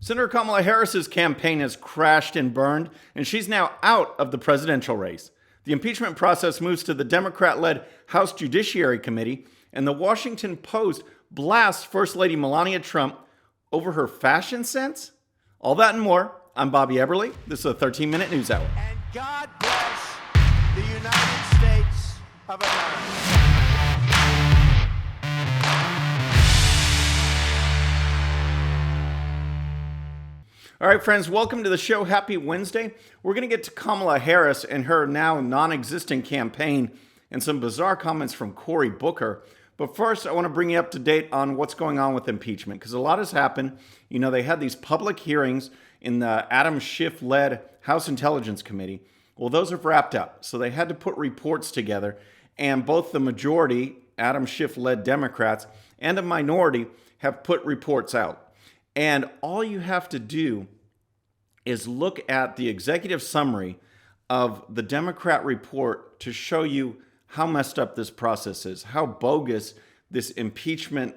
Senator Kamala Harris's campaign has crashed and burned, and she's now out of the presidential race. The impeachment process moves to the Democrat-led House Judiciary Committee, and the Washington Post blasts First Lady Melania Trump over her fashion sense. All that and more. I'm Bobby Eberle. This is a 13-minute news hour. And God bless the United States of America. All right, friends, welcome to the show. Happy Wednesday. We're going to get to Kamala Harris and her now non-existent campaign and some bizarre comments from Cory Booker. But first, I want to bring you up to date on what's going on with impeachment, because a lot has happened. You know, they had these public hearings in the Adam Schiff-led House Intelligence Committee. Well, those have wrapped up. So they had to put reports together, and both the majority, Adam Schiff-led Democrats, and a minority have put reports out. And all you have to do is look at the executive summary of the Democrat report to show you how messed up this process is, how bogus this impeachment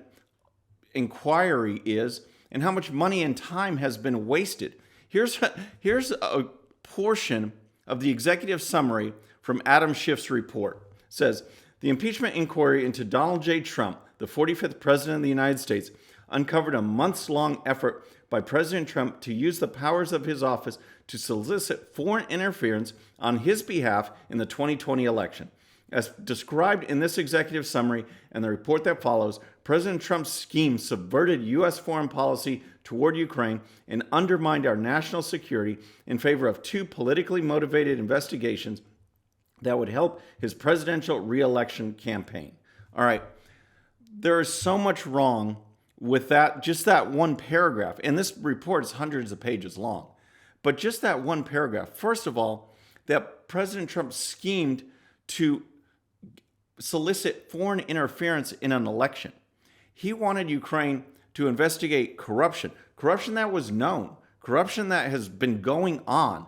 inquiry is, and how much money and time has been wasted. Here's a portion of the executive summary from Adam Schiff's report. It says, the impeachment inquiry into Donald J. Trump, the 45th president of the United States, uncovered a months-long effort by President Trump to use the powers of his office to solicit foreign interference on his behalf in the 2020 election. As described in this executive summary and the report that follows, President Trump's scheme subverted U.S. foreign policy toward Ukraine and undermined our national security in favor of two politically motivated investigations that would help his presidential re-election campaign. All right, there is so much wrong with that, just that one paragraph. And this report is hundreds of pages long. But just that one paragraph. First of all, that President Trump schemed to solicit foreign interference in an election. He wanted Ukraine to investigate corruption that was known, corruption that has been going on.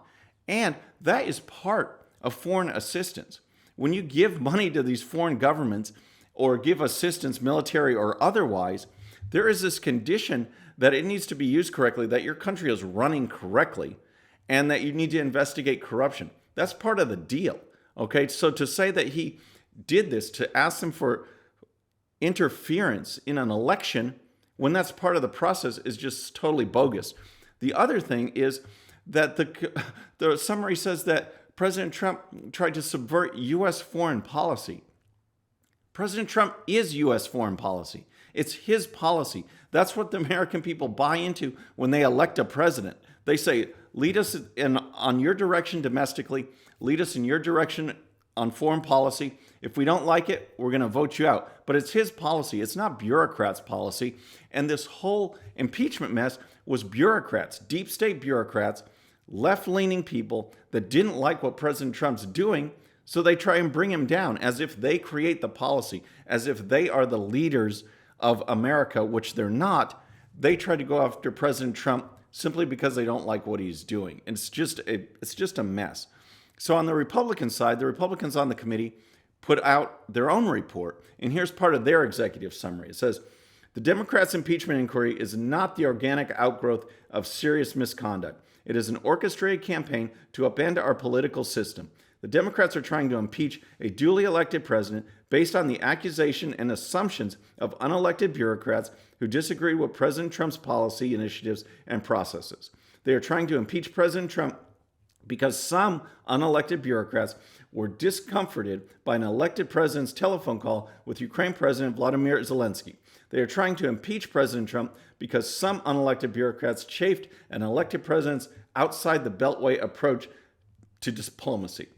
And that is part of foreign assistance. When you give money to these foreign governments or give assistance, military or otherwise, there is this condition that it needs to be used correctly, that your country is running correctly, and that you need to investigate corruption. That's part of the deal, okay? So to say that he did this to ask them for interference in an election when that's part of the process is just totally bogus. The other thing is that the summary says that President Trump tried to subvert U.S. foreign policy. President Trump is U.S. foreign policy. It's his policy. That's what the American people buy into when they elect a president. They say, lead us on your direction domestically, lead us in your direction on foreign policy. If we don't like it, we're going to vote you out. But it's his policy. It's not bureaucrats' policy. And this whole impeachment mess was bureaucrats, deep state bureaucrats, left-leaning people that didn't like what President Trump's doing, so they try and bring him down as if they create the policy, as if they are the leaders of America, which they're not. They try to go after President Trump simply because they don't like what he's doing. And it's just a mess. So on the Republican side, the Republicans on the committee put out their own report. And here's part of their executive summary. It says, the Democrats' impeachment inquiry is not the organic outgrowth of serious misconduct. It is an orchestrated campaign to upend our political system. The Democrats are trying to impeach a duly elected president based on the accusation and assumptions of unelected bureaucrats who disagree with President Trump's policy initiatives and processes. They are trying to impeach President Trump because some unelected bureaucrats were discomforted by an elected president's telephone call with Ukraine President Vladimir Zelensky. They are trying to impeach President Trump because some unelected bureaucrats chafed an elected president's outside the beltway approach to diplomacy.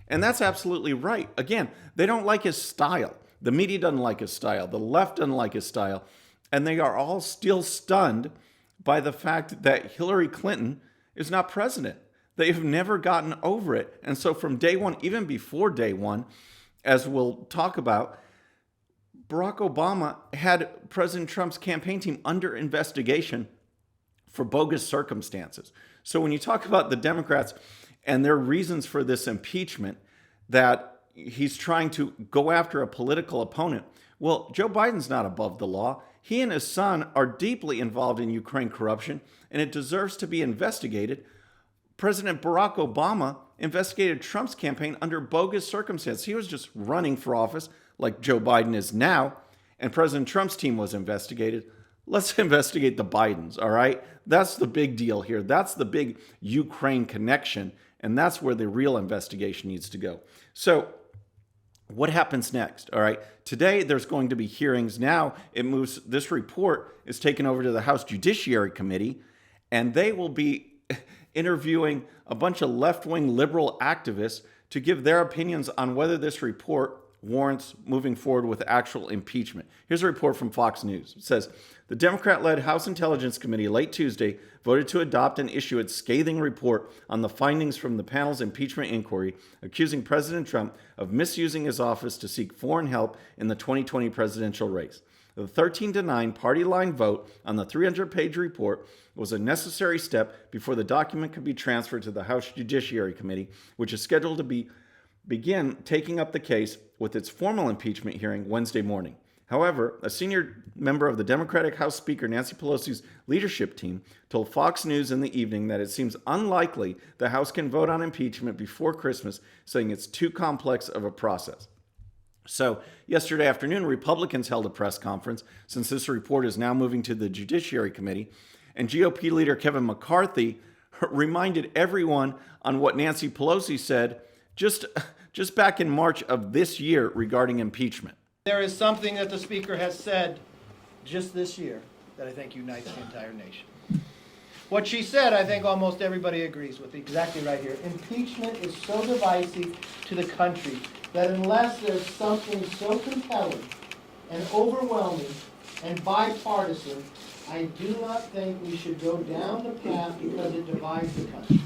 And that's absolutely right. Again, they don't like his style. The media doesn't like his style. The left doesn't like his style. And they are all still stunned by the fact that Hillary Clinton is not president. They have never gotten over it. And so from day one, even before day one, as we'll talk about, Barack Obama had President Trump's campaign team under investigation for bogus circumstances. So when you talk about the Democrats and their reasons for this impeachment, that he's trying to go after a political opponent, Well, Joe Biden's not above the law. He and his son are deeply involved in Ukraine corruption, and it deserves to be investigated. President Barack Obama investigated Trump's campaign under bogus circumstances. He was just running for office like Joe Biden is now, and President Trump's team was investigated. Let's investigate the Bidens, all right? That's the big deal here. That's the big Ukraine connection, and that's where the real investigation needs to go. So what happens next? All right. Today, there's going to be hearings. Now, this report is taken over to the House Judiciary Committee, and they will be interviewing a bunch of left-wing liberal activists to give their opinions on whether this report warrants moving forward with actual impeachment. Here's a report from Fox News. It says, the Democrat-led House Intelligence Committee late Tuesday voted to adopt and issue its scathing report on the findings from the panel's impeachment inquiry, accusing President Trump of misusing his office to seek foreign help in the 2020 presidential race. The 13-9 party line vote on the 300-page report was a necessary step before the document could be transferred to the House Judiciary Committee, which is scheduled to begin taking up the case with its formal impeachment hearing Wednesday morning. However, a senior member of the Democratic House Speaker Nancy Pelosi's leadership team told Fox News in the evening that it seems unlikely the House can vote on impeachment before Christmas, saying it's too complex of a process. So yesterday afternoon, Republicans held a press conference since this report is now moving to the Judiciary Committee, and GOP leader Kevin McCarthy reminded everyone on what Nancy Pelosi said just back in March of this year regarding impeachment. There is something that the Speaker has said just this year that I think unites the entire nation. What she said, I think almost everybody agrees with, exactly right here. Impeachment is so divisive to the country that unless there's something so compelling and overwhelming and bipartisan, I do not think we should go down the path because it divides the country.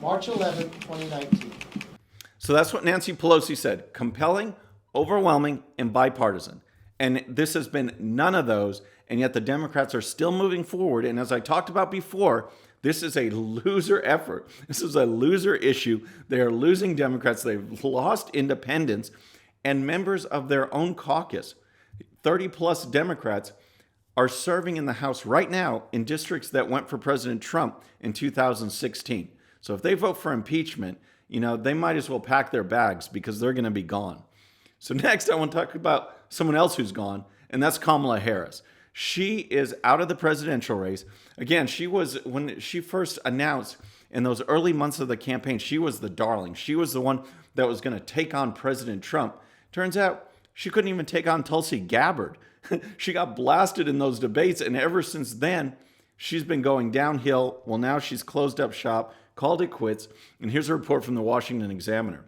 March 11, 2019. So that's what Nancy Pelosi said. Compelling, overwhelming, and bipartisan. And this has been none of those, and yet the Democrats are still moving forward. And as I talked about before, this is a loser effort. This is a loser issue. They are losing Democrats. They've lost independents and members of their own caucus. 30-plus Democrats are serving in the House right now in districts that went for President Trump in 2016. So if they vote for impeachment, they might as well pack their bags because they're going to be gone. So next, I want to talk about someone else who's gone, and that's Kamala Harris. She is out of the presidential race. Again, when she first announced in those early months of the campaign, she was the darling. She was the one that was going to take on President Trump. Turns out she couldn't even take on Tulsi Gabbard. She got blasted in those debates, and ever since then, she's been going downhill. Well, now she's closed up shop, called it quits, and here's a report from the Washington Examiner.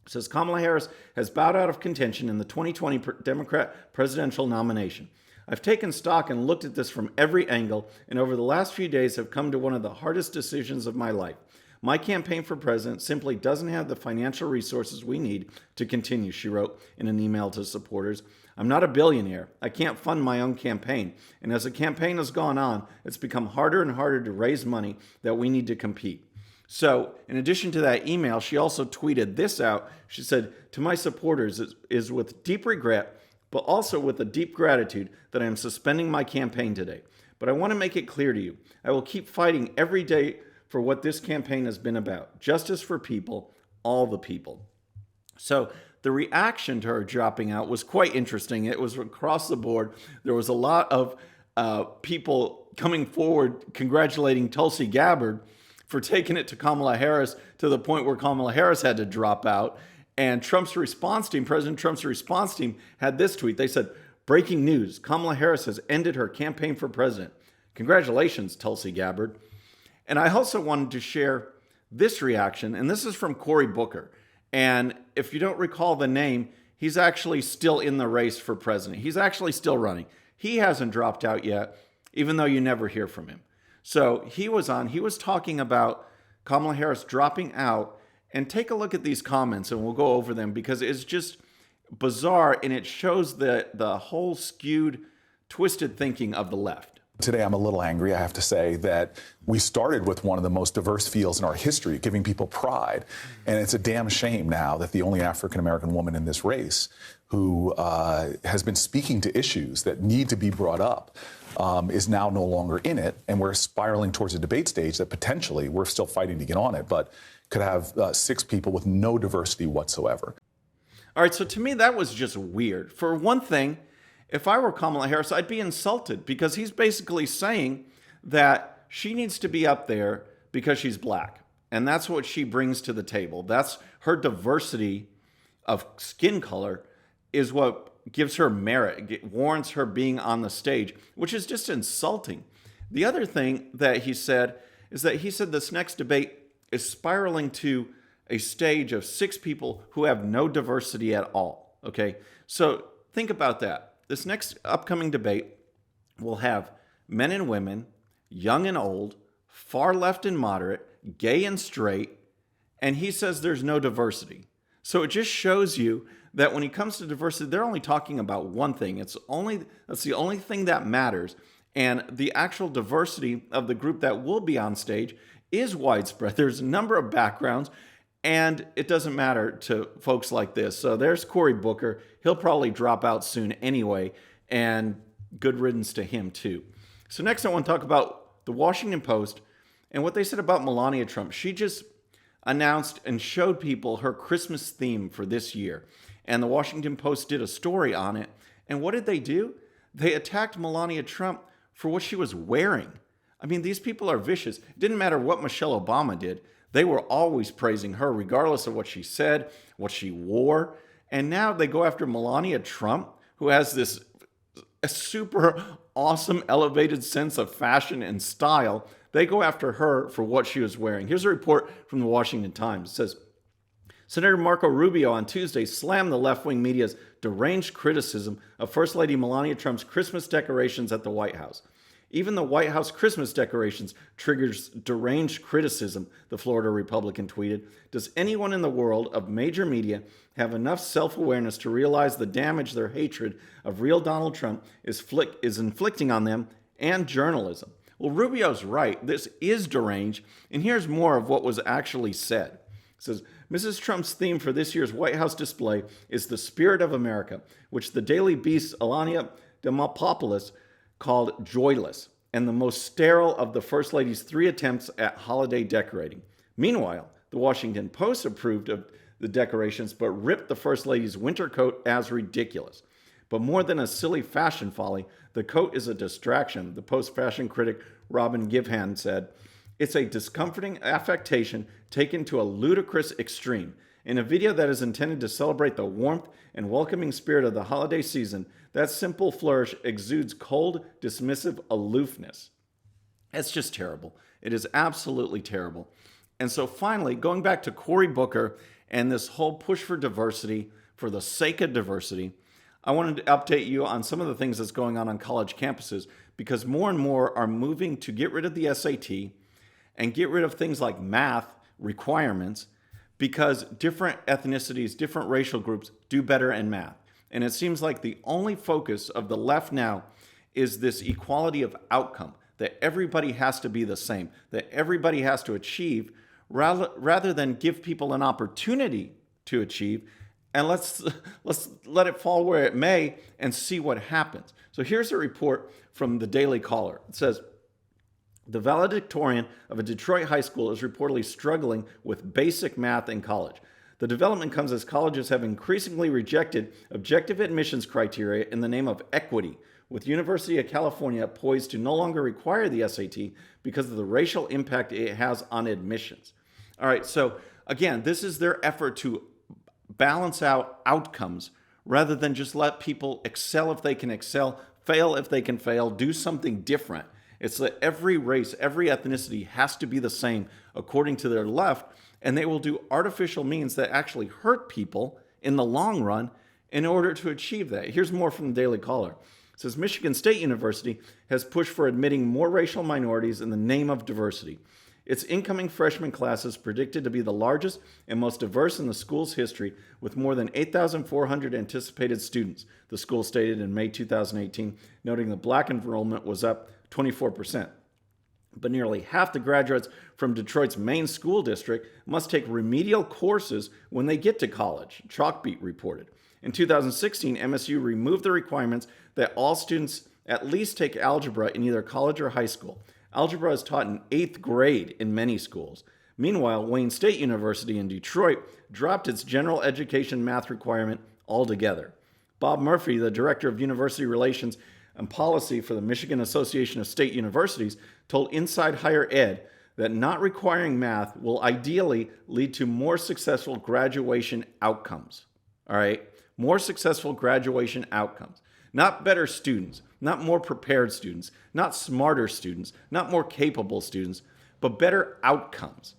It says Kamala Harris has bowed out of contention in the 2020 Democrat presidential nomination. I've taken stock and looked at this from every angle, and over the last few days have come to one of the hardest decisions of my life. My campaign for president simply doesn't have the financial resources we need to continue, she wrote in an email to supporters. I'm not a billionaire. I can't fund my own campaign. And as the campaign has gone on, it's become harder and harder to raise money that we need to compete. So, in addition to that email, she also tweeted this out. She said, to my supporters, it is with deep regret, but also with a deep gratitude that I am suspending my campaign today. But I want to make it clear to you, I will keep fighting every day for what this campaign has been about. Justice for people, all the people. So, the reaction to her dropping out was quite interesting. It was across the board. There was a lot of people coming forward congratulating Tulsi Gabbard for taking it to Kamala Harris to the point where Kamala Harris had to drop out. And Trump's response team, President Trump's response team, had this tweet. They said, breaking news, Kamala Harris has ended her campaign for president. Congratulations, Tulsi Gabbard. And I also wanted to share this reaction, and this is from Cory Booker. And if you don't recall the name, he's actually still in the race for president. He's actually still running. He hasn't dropped out yet, even though you never hear from him. So he was talking about Kamala Harris dropping out, and take a look at these comments and we'll go over them because it's just bizarre and it shows the whole skewed, twisted thinking of the left. Today, I'm a little angry, I have to say, that we started with one of the most diverse fields in our history, giving people pride. And it's a damn shame now that the only African-American woman in this race who has been speaking to issues that need to be brought up is now no longer in it. And we're spiraling towards a debate stage that potentially, we're still fighting to get on it, but could have 6 people with no diversity whatsoever. All right, so to me, that was just weird. For one thing, if I were Kamala Harris, I'd be insulted because he's basically saying that she needs to be up there because she's black. And that's what she brings to the table. That's her diversity of skin color is what gives her merit, it warrants her being on the stage, which is just insulting. The other thing that he said is that he said this next debate is spiraling to a stage of 6 people who have no diversity at all. Okay, so think about that. This next upcoming debate will have men and women, young and old, far left and moderate, gay and straight, and he says there's no diversity. So it just shows you that when it comes to diversity, they're only talking about one thing. That's the only thing that matters. And the actual diversity of the group that will be on stage is widespread. There's a number of backgrounds, and it doesn't matter to folks like this. So there's Cory Booker. He'll probably drop out soon anyway, and good riddance to him too. So next I want to talk about the Washington Post and what they said about Melania Trump. She just announced and showed people her Christmas theme for this year. And the Washington Post did a story on it. And what did they do? They attacked Melania Trump for what she was wearing. I mean, these people are vicious. It didn't matter what Michelle Obama did. They were always praising her, regardless of what she said, what she wore. And now they go after Melania Trump, who has this super awesome, elevated sense of fashion and style. They go after her for what she was wearing. Here's a report from the Washington Times. It says, Senator Marco Rubio on Tuesday slammed the left-wing media's deranged criticism of First Lady Melania Trump's Christmas decorations at the White House. Even the White House Christmas decorations triggers deranged criticism, the Florida Republican tweeted. Does anyone in the world of major media have enough self-awareness to realize the damage their hatred of real Donald Trump is inflicting on them and journalism? Well, Rubio's right. This is deranged, and here's more of what was actually said. It says, Mrs. Trump's theme for this year's White House display is the spirit of America, which the Daily Beast's Elania Demopoulos called joyless, and the most sterile of the First Lady's 3 attempts at holiday decorating. Meanwhile, the Washington Post approved of the decorations, but ripped the First Lady's winter coat as ridiculous. But more than a silly fashion folly, the coat is a distraction, the Post fashion critic Robin Givhan said. It's a discomforting affectation taken to a ludicrous extreme. In a video that is intended to celebrate the warmth and welcoming spirit of the holiday season, that simple flourish exudes cold, dismissive aloofness. It's just terrible. It is absolutely terrible. And so finally, going back to Cory Booker and this whole push for diversity, for the sake of diversity, I wanted to update you on some of the things that's going on college campuses, because more and more are moving to get rid of the SAT and get rid of things like math requirements, because different ethnicities, different racial groups do better in math. And it seems like the only focus of the left now is this equality of outcome, that everybody has to be the same, that everybody has to achieve, rather than give people an opportunity to achieve. And let's let it fall where it may and see what happens. So here's a report from the Daily Caller. It says, the valedictorian of a Detroit high school is reportedly struggling with basic math in college. The development comes as colleges have increasingly rejected objective admissions criteria in the name of equity, with University of California poised to no longer require the SAT because of the racial impact it has on admissions. All right, so again, this is their effort to balance out outcomes rather than just let people excel if they can excel, fail if they can fail, do something different. It's that every race, every ethnicity has to be the same according to their left, and they will do artificial means that actually hurt people in the long run in order to achieve that. Here's more from the Daily Caller. It says, Michigan State University has pushed for admitting more racial minorities in the name of diversity. Its incoming freshman class is predicted to be the largest and most diverse in the school's history, with more than 8,400 anticipated students, the school stated in May 2018, noting the black enrollment was up 24%. But nearly half the graduates from Detroit's main school district must take remedial courses when they get to college, Chalkbeat reported. In 2016, MSU removed the requirements that all students at least take algebra in either college or high school. Algebra is taught in 8th grade in many schools. Meanwhile, Wayne State University in Detroit dropped its general education math requirement altogether. Bob Murphy, the director of university relations and policy for the Michigan Association of State Universities, told Inside Higher Ed that not requiring math will ideally lead to more successful graduation outcomes. All right? More successful graduation outcomes. Not better students, not more prepared students, not smarter students, not more capable students, but better outcomes.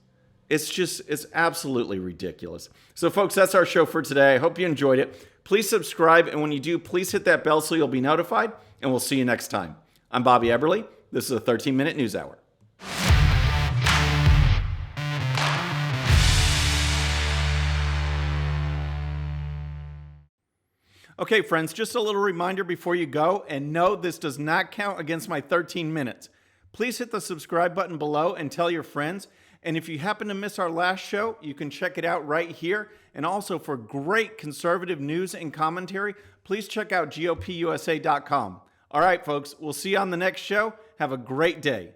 It's absolutely ridiculous. So folks, that's our show for today. I hope you enjoyed it. Please subscribe, and when you do, please hit that bell so you'll be notified, and we'll see you next time. I'm Bobby Eberle. This is a 13-minute news hour. Okay, friends, just a little reminder before you go, and no, this does not count against my 13 minutes. Please hit the subscribe button below and tell your friends. And if you happen to miss our last show, you can check it out right here. And also for great conservative news and commentary, please check out GOPUSA.com. All right, folks, we'll see you on the next show. Have a great day.